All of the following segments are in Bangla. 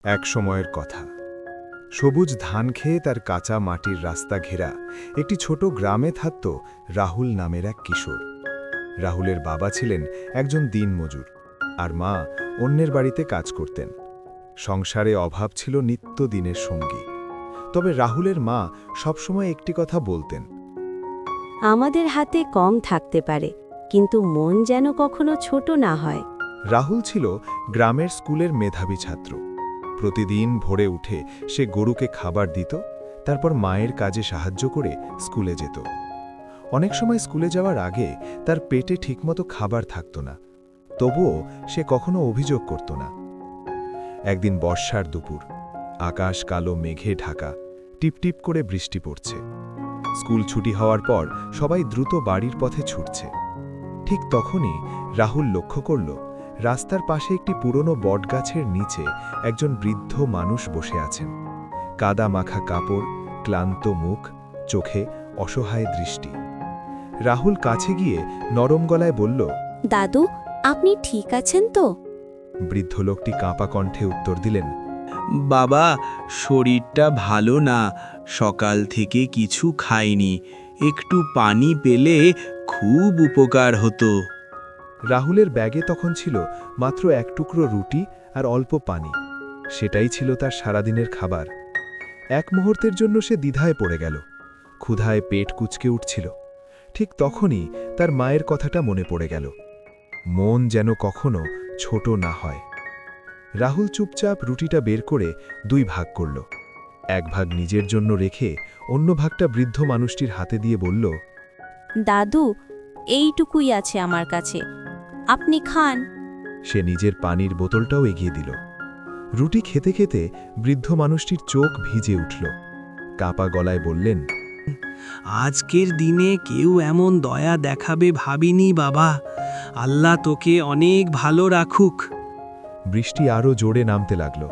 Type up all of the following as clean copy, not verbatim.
এক সময়ের কথা। সবুজ ধান খেয়ে তার কাঁচা মাটির রাস্তা ঘেরা একটি ছোট গ্রামে থাকত রাহুল নামের এক কিশোর। রাহুলের বাবা ছিলেন একজন দিনমজুর, আর মা অন্যের বাড়িতে কাজ করতেন। সংসারে অভাব ছিল নিত্যদিনের সঙ্গী। তবে রাহুলের মা সবসময় একটি কথা বলতেন, আমাদের হাতে কম থাকতে পারে, কিন্তু মন যেন কখনো ছোট না হয়। রাহুল ছিল গ্রামের স্কুলের মেধাবী ছাত্র। প্রতিদিন ভোরে উঠে সে গরুকে খাবার দিত, তারপর মায়ের কাজে সাহায্য করে স্কুলে যেত। অনেক সময় স্কুলে যাওয়ার আগে তার পেটে ঠিকমতো খাবার থাকত না, তবুও সে কখনো অভিযোগ করত না। একদিন বর্ষার দুপুর, আকাশ কালো মেঘে ঢাকা, টিপটিপ করে বৃষ্টি পড়ছে। স্কুল ছুটি হওয়ার পর সবাই দ্রুত বাড়ির পথে ছুটছে। ঠিক তখনই রাহুল লক্ষ্য করল, রাস্তার পাশে একটি পুরনো বটগাছের নিচে একজন বৃদ্ধ মানুষ বসে আছেন। কাদা মাখা কাপড়, ক্লান্ত মুখ, চোখে অসহায় দৃষ্টি। রাহুল কাছে গিয়ে নরম গলায় বলল, দাদু, আপনি ঠিক আছেন তো? বৃদ্ধ লোকটি কাঁপা কণ্ঠে উত্তর দিলেন, বাবা, শরীরটা ভালো না, সকাল থেকে কিছু খাইনি, একটু পানি পেলে খুব উপকার হতো। রাহুলের ব্যাগে তখন ছিল মাত্র এক টুকরো রুটি আর অল্প পানি। সেটাই ছিল তার সারাদিনের খাবার। এক মুহূর্তের জন্য সে দ্বিধায় পড়ে গেল। ক্ষুধায় পেট কুঁচকে উঠছিল। ঠিক তখনই তার মায়ের কথাটা মনে পড়ে গেল, মন যেন কখনো ছোট না হয়। রাহুল চুপচাপ রুটিটা বের করে দুই ভাগ করল। এক ভাগ নিজের জন্য রেখে অন্য ভাগটা বৃদ্ধ মানুষটির হাতে দিয়ে বলল, দাদু, এইটুকুই আছে আমার কাছে, আপনি খান। সে নিজের পানির বোতলটাও এগিয়ে দিল। রুটি খেতে খেতে বৃদ্ধ মানুষটির চোখ ভিজে উঠল। কাঁপা গলায় বললেন, আজকের দিনে কেউ এমন দয়া দেখাবে ভাবিনি বাবা, আল্লাহ তোকে অনেক ভালো রাখুক। বৃষ্টি আরও জোরে নামতে লাগল।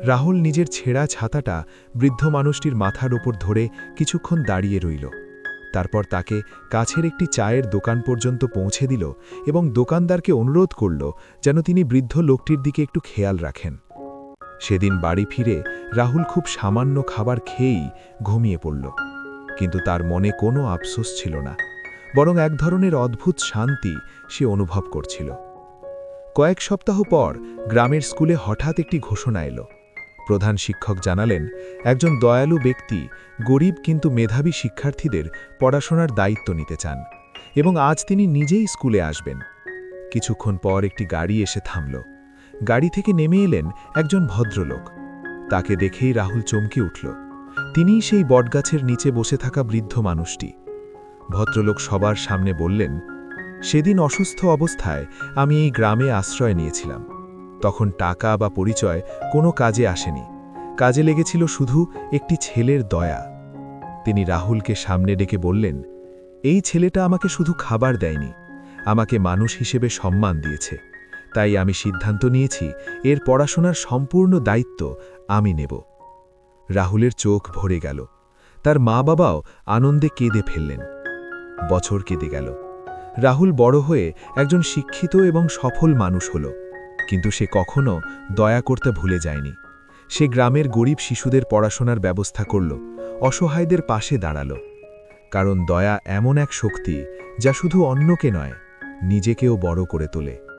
রাহুল নিজের ছেঁড়া ছাতাটা বৃদ্ধ মানুষটির মাথার ওপর ধরে কিছুক্ষণ দাঁড়িয়ে রইল। তারপর তাকে কাছের একটি চায়ের দোকান পর্যন্ত পৌঁছে দিল এবং দোকানদারকে অনুরোধ করল যেন তিনি বৃদ্ধ লোকটির দিকে একটু খেয়াল রাখেন। সেদিন বাড়ি ফিরে রাহুল খুব সামান্য খাবার খেয়েই ঘুমিয়ে পড়ল। কিন্তু তার মনে কোনো আফসোস ছিল না, বরং এক ধরনের অদ্ভুত শান্তি সে অনুভব করছিল। কয়েক সপ্তাহ পর গ্রামের স্কুলে হঠাৎ একটি ঘোষণা এলো। প্রধান শিক্ষক জানালেন, একজন দয়ালু ব্যক্তি গরিব কিন্তু মেধাবী শিক্ষার্থীদের পড়াশোনার দায়িত্ব নিতে চান এবং আজ তিনি নিজেই স্কুলে আসবেন। কিছুক্ষণ পর একটি গাড়ি এসে থামল। গাড়ি থেকে নেমে এলেন একজন ভদ্রলোক। তাকে দেখেই রাহুল চমকে উঠল। তিনিই সেই বটগাছের নিচে বসে থাকা বৃদ্ধ মানুষটি। ভদ্রলোক সবার সামনে বললেন, সেদিন অসুস্থ অবস্থায় আমি এই গ্রামে আশ্রয় নিয়েছিলাম। তখন টাকা বা পরিচয় কোনো কাজে আসেনি, কাজে লেগেছিল শুধু একটি ছেলের দয়া। তিনি রাহুলকে সামনে ডেকে বললেন, এই ছেলেটা আমাকে শুধু খাবার দেয়নি, আমাকে মানুষ হিসেবে সম্মান দিয়েছে। তাই আমি সিদ্ধান্ত নিয়েছি এর পড়াশোনার সম্পূর্ণ দায়িত্ব আমি নেব। রাহুলের চোখ ভরে গেল। তার মা বাবাও আনন্দে কেঁদে ফেললেন। বছর কেটে গেল। রাহুল বড় হয়ে একজন শিক্ষিত এবং সফল মানুষ হল, কিন্তু সে কখনো দয়া করতে ভুলে যায়নি। সে গ্রামের গরিব শিশুদের পড়াশোনার ব্যবস্থা করল, অসহায়দের পাশে দাঁড়াল। কারণ দয়া এমন এক শক্তি যা শুধু অন্যকে নয়, নিজেকেও বড় করে তোলে।